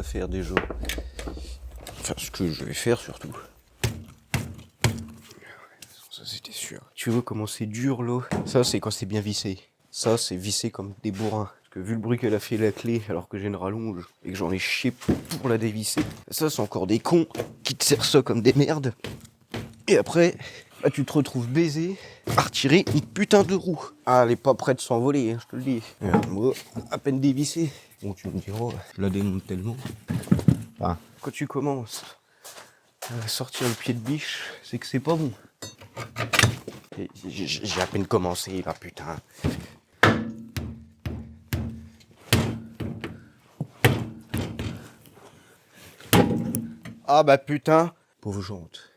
faire déjà. Enfin, ce que je vais faire surtout. Ça, c'était sûr. Tu vois comment c'est dur, là? Ça, c'est quand c'est bien vissé. Ça, c'est vissé comme des bourrins. Parce que vu le bruit qu'elle a fait la clé, alors que j'ai une rallonge, et que j'en ai chié pour la dévisser, ça, c'est encore des cons qui te serrent ça comme des merdes. Et après, bah, tu te retrouves baisé à retirer une putain de roue. Ah, elle est pas prête de s'envoler, hein, je te le dis. Moi, à peine dévissée. Bon, tu me diras, je la démonte tellement. Enfin, quand tu commences à sortir le pied de biche, c'est que c'est pas bon. J'ai à peine commencé, là, putain. Ah bah putain, pauvre jante.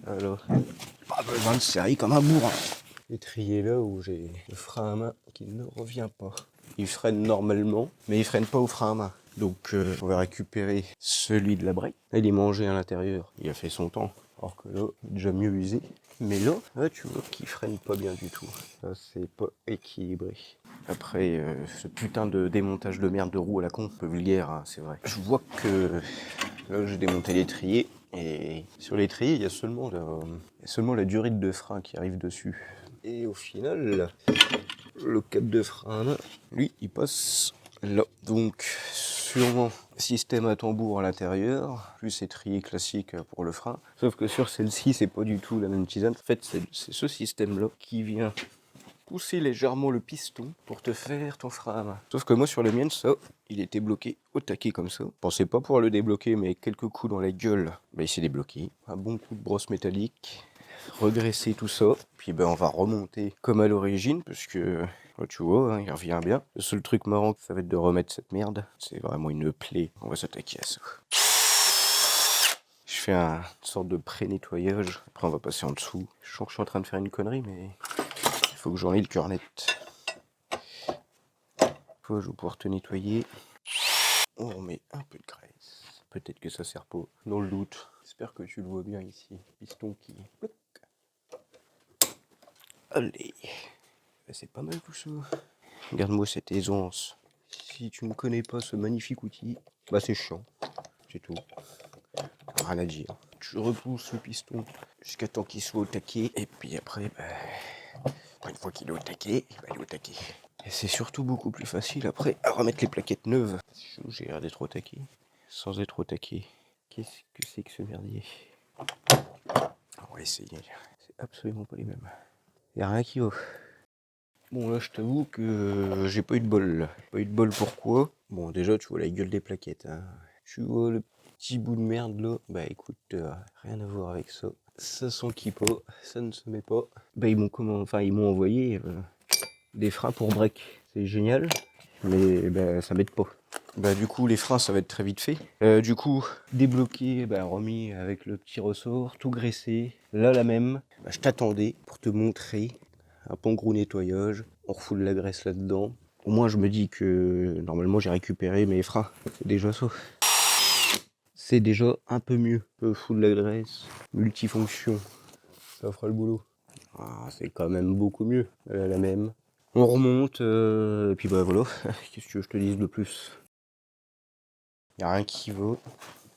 Alors, pas besoin de serrer comme un bourrin. L'étrier là où j'ai le frein à main qui ne revient pas. Il freine normalement, mais il freine pas au frein à main. Donc on va récupérer celui de la break. Il est mangé à l'intérieur, il a fait son temps. Alors que là, il est déjà mieux usé. Mais là, tu vois qu'il freine pas bien du tout. Ça, c'est pas équilibré. Après, ce putain de démontage de merde de roue à la con, un peu vulgaire, hein, c'est vrai. Je vois que là, j'ai démonté l'étrier. Et sur l'étrier, il y a seulement la durite de frein qui arrive dessus. Et au final, le câble de frein, lui, il passe là. Donc, sûrement système à tambour à l'intérieur, plus étrier classique pour le frein. Sauf que sur celle-ci, c'est pas du tout la même tisane. En fait, c'est ce système-là qui vient pousser légèrement le piston pour te faire ton frein à main. Sauf que moi, sur la mienne, ça, il était bloqué au taquet comme ça. Je pensais pas pouvoir le débloquer, mais quelques coups dans la gueule, bah, il s'est débloqué. Un bon coup de brosse métallique, regresser tout ça, puis ben on va remonter comme à l'origine, parce que tu vois, hein, il revient bien. Le seul truc marrant, ça va être de remettre cette merde. C'est vraiment une plaie. On va s'attaquer à ça. Je fais une sorte de pré-nettoyage. Après, on va passer en dessous. Je sens que je suis en train de faire une connerie, mais il faut que j'en ai le cœur net. Je vais pouvoir te nettoyer. On remet un peu de graisse. Peut-être que ça sert pas. Dans le doute. J'espère que tu le vois bien ici. Piston qui... Allez. C'est pas mal tout ça. Regarde-moi cette aisance. Si tu ne connais pas ce magnifique outil, bah c'est chiant. C'est tout. Rien à dire. Tu repousses le piston jusqu'à temps qu'il soit au taquet. Et puis après, une fois qu'il est au taquet, il va aller au taquet. Et c'est surtout beaucoup plus facile après à remettre les plaquettes neuves. J'ai l'air d'être au taquet. Sans être au taquet. Qu'est-ce que c'est que ce merdier? On va essayer. C'est absolument pas les mêmes. Y a rien qui va. Bon là je t'avoue que j'ai pas eu de bol là. Pas eu de bol pourquoi? Bon déjà tu vois la gueule des plaquettes. Hein. Tu vois le petit bout de merde là. Bah écoute, rien à voir avec ça. Ça s'enquille pas, ça ne se met pas. Bah ils m'ont envoyé des freins pour break. C'est génial, mais bah, ça m'aide pas. Bah du coup les freins ça va être très vite fait. Du coup débloqué, remis avec le petit ressort, tout graissé. Là la même, je t'attendais pour te montrer un bon gros nettoyage. On refoule la graisse là-dedans. Au moins je me dis que normalement j'ai récupéré mes freins. C'est déjà ça. C'est déjà un peu mieux. Full la graisse, multifonction, ça fera le boulot. Ah, c'est quand même beaucoup mieux. La même. On remonte, et puis bah voilà. Qu'est-ce que je te dise de plus? Y a rien qui vaut.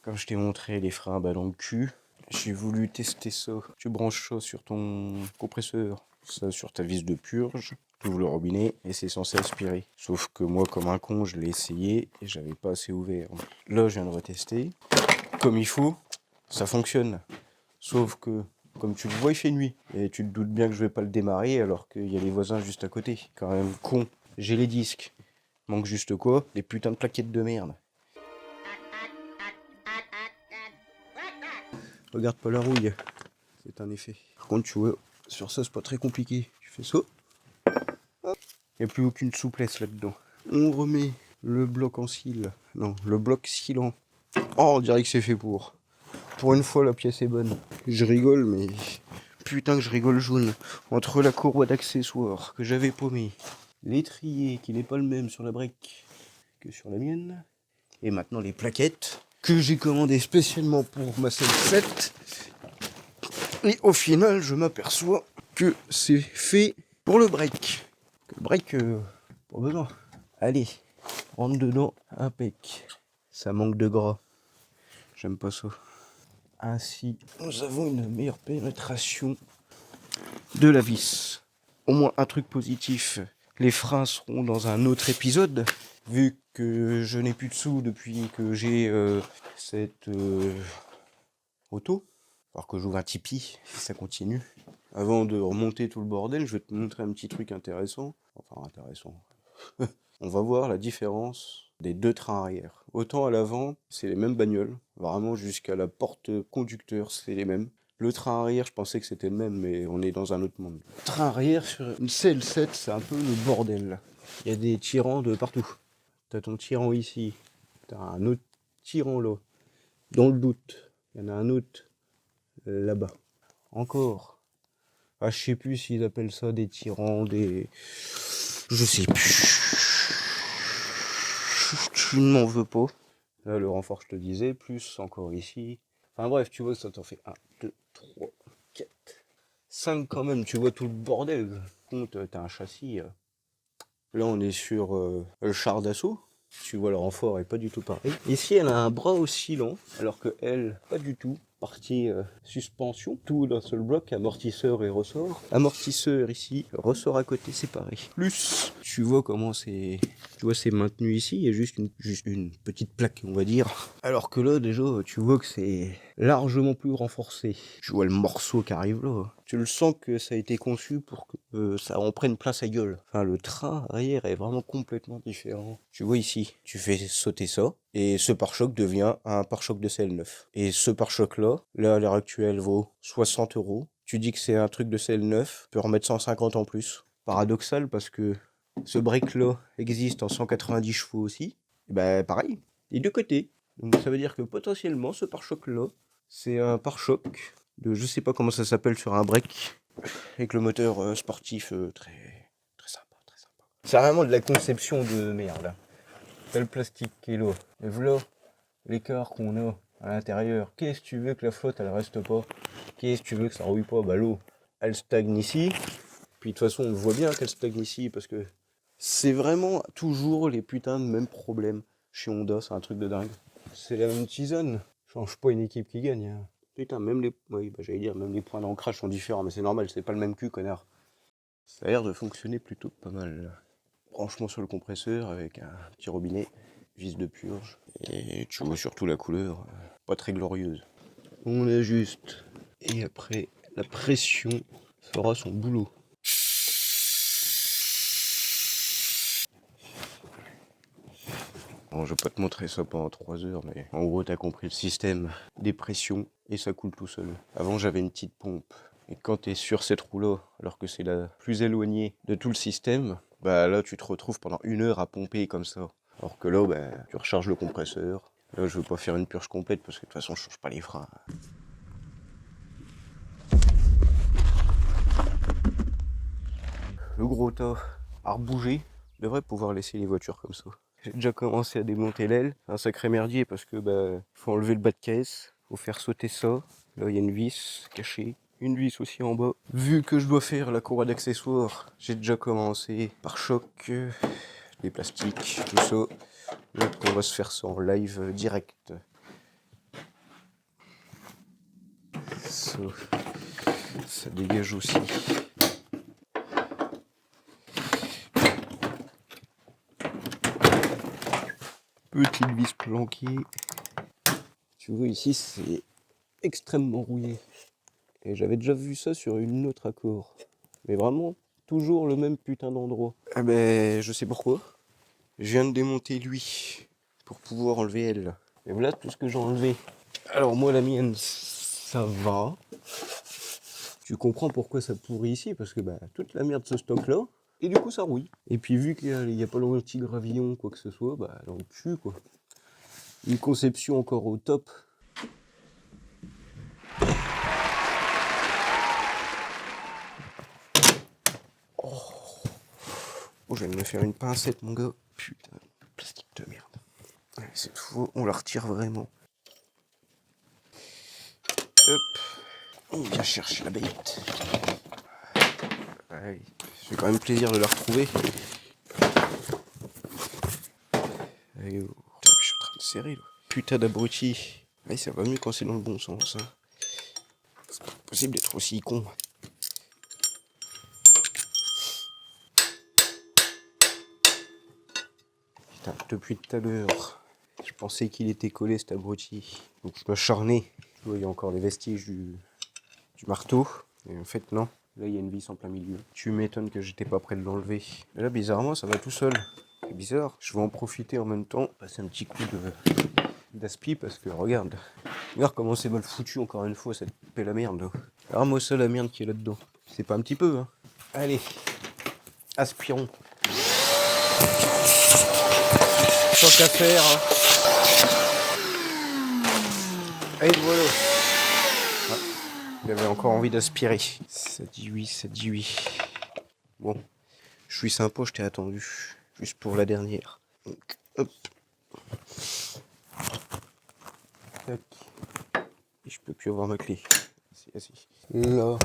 Comme je t'ai montré les freins dans le cul, j'ai voulu tester ça. Tu branches ça sur ton compresseur, ça sur ta vis de purge, tu ouvres le robinet et c'est censé aspirer. Sauf que moi, comme un con, je l'ai essayé et j'avais pas assez ouvert. Là, je viens de retester. Comme il faut, ça fonctionne. Sauf que, comme tu le vois, il fait nuit. Et tu te doutes bien que je vais pas le démarrer alors qu'il y a les voisins juste à côté. Quand même con. J'ai les disques. Manque juste quoi? Des putains de plaquettes de merde. Regarde pas la rouille, c'est un effet. Par contre, tu vois, sur ça, c'est pas très compliqué. Tu fais ça, hop, il n'y a plus aucune souplesse là-dedans. On remet le bloc en cil. Non, le bloc scilant. Oh, on dirait que c'est fait pour. Pour une fois, la pièce est bonne. Je rigole, mais putain que je rigole jaune. Entre la courroie d'accessoires que j'avais paumé, l'étrier qui n'est pas le même sur la brique que sur la mienne, et maintenant les plaquettes que j'ai commandées spécialement pour ma selle 7. Et au final, je m'aperçois que c'est fait pour le break. Que le break, pas besoin. Allez, rentre dedans, impec. Ça manque de gras. J'aime pas ça. Ainsi, nous avons une meilleure pénétration de la vis. Au moins un truc positif, les freins seront dans un autre épisode, vu que je n'ai plus de sous depuis que j'ai cette auto. Alors que j'ouvre un Tipeee, si ça continue. Avant de remonter tout le bordel, je vais te montrer un petit truc intéressant. Enfin intéressant. On va voir la différence des deux trains arrière. Autant à l'avant, c'est les mêmes bagnoles. Vraiment jusqu'à la porte conducteur, c'est les mêmes. Le train arrière, je pensais que c'était le même, mais on est dans un autre monde. Le train arrière sur une CL7, c'est un peu le bordel. Il y a des tirants de partout. T'as ton tirant ici. T'as un autre tirant là. Dans le doute. Il y en a un autre là-bas. Encore. Ah, je sais plus s'ils appellent ça des tirants, des... Je sais plus. Tu ne m'en veux pas. Là, le renfort, je te disais, plus encore ici. Enfin bref, tu vois, ça t'en fait 1, 2, 3, 4, 5 quand même. Tu vois tout le bordel. Compte, t'as un châssis. Là, on est sur le char d'assaut. Tu vois, le renfort est pas du tout pareil. Ici, elle a un bras oscillant, alors que elle, pas du tout. Partie suspension, tout d'un seul bloc, amortisseur et ressort. Amortisseur ici, ressort à côté, c'est pareil. Plus, tu vois comment c'est... Tu vois, c'est maintenu ici, il y a juste une petite plaque, on va dire. Alors que là, déjà, tu vois que c'est largement plus renforcé. Tu vois le morceau qui arrive là. Tu le sens que ça a été conçu pour que ça en prenne plein sa gueule. Enfin, le train arrière est vraiment complètement différent. Tu vois ici, tu fais sauter ça, et ce pare-choc devient un pare-choc de CL9. Et ce pare-choc-là, là, à l'heure actuelle, vaut 60 €. Tu dis que c'est un truc de CL9, tu peux remettre 150 en plus. Paradoxal parce que ce break-là existe en 190 chevaux aussi. Et ben pareil, les deux côtés. Donc ça veut dire que potentiellement ce pare-choc-là, c'est un pare-choc de je sais pas comment ça s'appelle sur un break, avec le moteur sportif très sympa, très sympa. C'est vraiment de la conception de merde. T'as le plastique qui est là. Et voilà l'écart qu'on a à l'intérieur. Qu'est-ce que tu veux que la flotte elle reste pas? Qu'est-ce que tu veux que ça rouille pas? Bah l'eau, elle stagne ici. Puis de toute façon on voit bien qu'elle stagne ici parce que c'est vraiment toujours les putains de mêmes problèmes. Chez Honda, c'est un truc de dingue. C'est la même tisane. Change pas une équipe qui gagne. Hein. Putain, même les... Oui, bah j'allais dire, même les points d'ancrage sont différents, mais c'est normal, c'est pas le même cul, connard. Ça a l'air de fonctionner plutôt pas mal. Branchement sur le compresseur avec un petit robinet, vis de purge. Et tu vois surtout la couleur, pas très glorieuse. On ajuste. Et après, la pression fera son boulot. Bon, je vais pas te montrer ça pendant 3 heures, mais en gros, t'as compris le système des pressions et ça coule tout seul. Avant, j'avais une petite pompe. Et quand t'es sur cette roue-là, alors que c'est la plus éloignée de tout le système, bah là, tu te retrouves pendant 1 heure à pomper comme ça. Alors que là, bah, tu recharges le compresseur. Là, je veux pas faire une purge complète parce que de toute façon, je change pas les freins. Le gros tas à rebouger devrait pouvoir laisser les voitures comme ça. J'ai déjà commencé à démonter l'aile. C'est un sacré merdier parce que bah faut enlever le bas de caisse, faut faire sauter ça. Là il y a une vis cachée, une vis aussi en bas. Vu que je dois faire la courroie d'accessoires, j'ai déjà commencé par choc, les plastiques, tout ça. Donc on va se faire ça en live direct. Ça dégage aussi. Petite vis planquée. Tu vois ici c'est extrêmement rouillé. Et j'avais déjà vu ça sur une autre Accord. Mais vraiment, toujours le même putain d'endroit. Ah ben, je sais pourquoi. Je viens de démonter lui pour pouvoir enlever elle. Et voilà tout ce que j'ai enlevé. Alors moi la mienne, ça va. Tu comprends pourquoi ça pourrit ici, parce que bah, toute la merde ce stock là, et du coup ça rouille. Et puis vu qu'il n'y a pas le petit gravillon, quoi que ce soit, bah dans le cul quoi. Une conception encore au top. Oh, je viens de me faire une pincette mon gars. Putain, plastique de merde. Allez, cette fois, on la retire vraiment. Hop. On vient chercher la bête. Ouais, j'ai quand même plaisir de la retrouver. Putain, je suis en train de serrer là. Putain d'abruti. Ouais, ça va mieux quand c'est dans le bon sens. Hein. C'est pas possible d'être aussi con. Putain, depuis tout à l'heure, je pensais qu'il était collé cet abruti. Donc je m'acharnais. Tu vois, il y a encore les vestiges du marteau. Et en fait, non. Là, il y a une vis en plein milieu. Tu m'étonnes que j'étais pas prêt de l'enlever. Mais là, bizarrement, ça va tout seul. C'est bizarre. Je vais en profiter en même temps. Passer un petit coup d'aspi parce que regarde. Regarde comment c'est mal foutu encore une fois cette pelle à merde. Alors moi ça la merde qui est là-dedans. C'est pas un petit peu, hein. Allez. Aspirons. Tant qu'à faire. Hein. Allez, voilà. Ah, il avait encore envie d'aspirer. Ça dit oui, ça dit oui. Bon. Je suis sympa, je t'ai attendu. Juste pour la dernière. Donc, hop. Tac. Et je peux plus avoir ma clé. Assis. Là.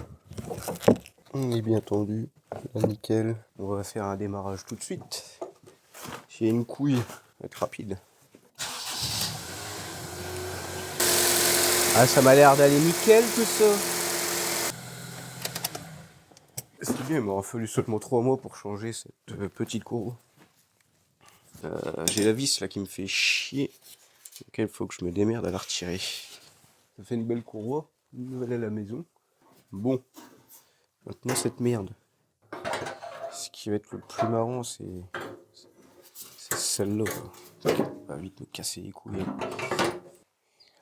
On est bien tendu. Là, nickel. On va faire un démarrage tout de suite. S'il y a une couille, ça va être rapide. Ah, ça m'a l'air d'aller nickel tout ça. C'est bien, il m'aura fallu seulement 3 mois pour changer cette petite courroie. J'ai la vis là qui me fait chier. Donc il faut que je me démerde à la retirer. Ça fait une belle courroie, une nouvelle à la maison. Bon, maintenant cette merde. Ce qui va être le plus marrant, c'est celle-là. Va vite me casser les couilles.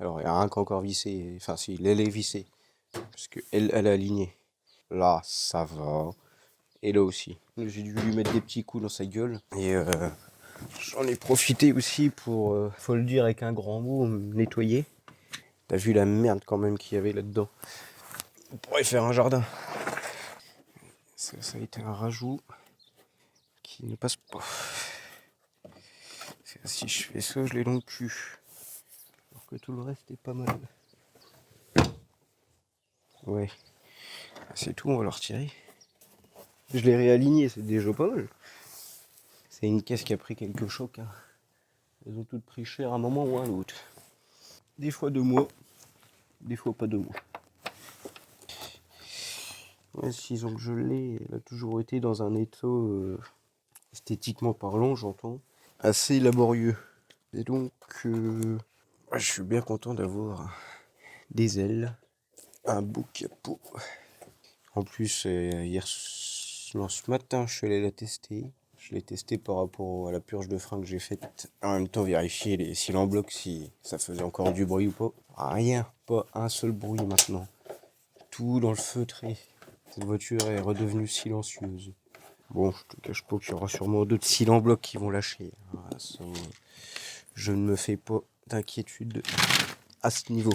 Alors il n'y a rien qu'encore vissé. Enfin si, elle est vissée. Parce qu'elle est alignée. Là, ça va. Et là aussi. J'ai dû lui mettre des petits coups dans sa gueule. Et j'en ai profité aussi pour, faut le dire avec un grand mot, me nettoyer. T'as vu la merde quand même qu'il y avait là-dedans. On pourrait faire un jardin. Ça a été un rajout qui ne passe pas. Si je fais ça, je l'ai dans le cul. Alors que tout le reste est pas mal. Ouais. C'est tout, on va le retirer. Je l'ai réaligné, c'est déjà pas mal. C'est une caisse qui a pris quelques chocs. Hein. Elles ont toutes pris cher à un moment ou à un autre. Des fois 2 mois, des fois pas 2 mois. Ouais, 6 ans que je l'ai, elle a toujours été dans un état, esthétiquement parlant, j'entends, assez laborieux. Et donc, je suis bien content d'avoir des ailes, un beau capot. En plus, ce matin, je suis allé la tester. Je l'ai testé par rapport à la purge de frein que j'ai faite. En même temps, vérifier les cylindres blocs si ça faisait encore du bruit ou pas. Rien, pas un seul bruit maintenant. Tout dans le feutré. Cette voiture est redevenue silencieuse. Bon, je te cache pas qu'il y aura sûrement d'autres cylindres blocs qui vont lâcher. Ça, je ne me fais pas d'inquiétude à ce niveau.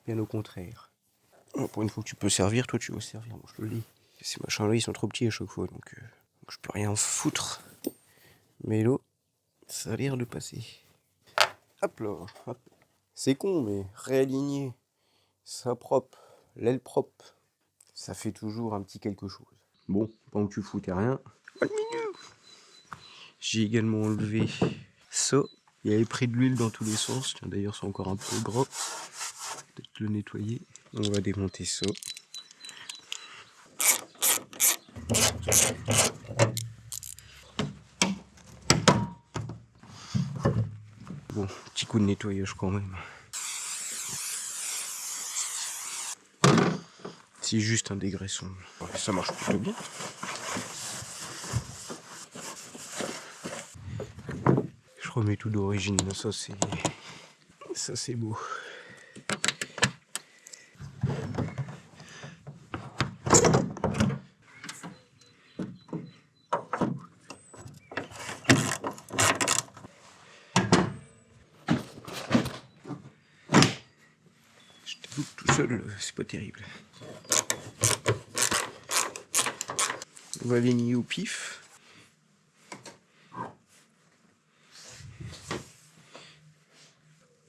Bien au contraire. Pour une fois que tu peux servir, toi tu vas servir, moi je te le dis. Ces machins-là, ils sont trop petits à chaque fois, donc je peux rien foutre. Mais là, ça a l'air de passer. Hop là, hop. C'est con, mais réaligner, ça propre, l'aile propre, ça fait toujours un petit quelque chose. Bon, pendant que tu foutais rien, j'ai également enlevé ça. Il y avait pris de l'huile dans tous les sens. Tiens, d'ailleurs, c'est encore un peu gras. Peut-être le nettoyer. On va démonter ça. Bon, petit coup de nettoyage quand même. C'est juste un dégraissant. Ouais, ça marche plutôt bien. Je remets tout d'origine. Ça c'est beau. Je t'avoue que tout seul, c'est pas terrible. On va aligner au pif.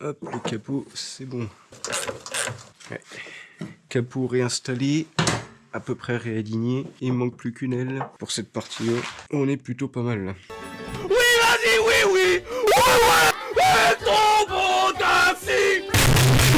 Hop, le capot, c'est bon. Ouais. Capot réinstallé, à peu près réaligné. Il manque plus qu'une aile. Pour cette partie-là, on est plutôt pas mal là. Oui, vas-y, oui, oui, ouais, ouais, tombeau d'un cycle.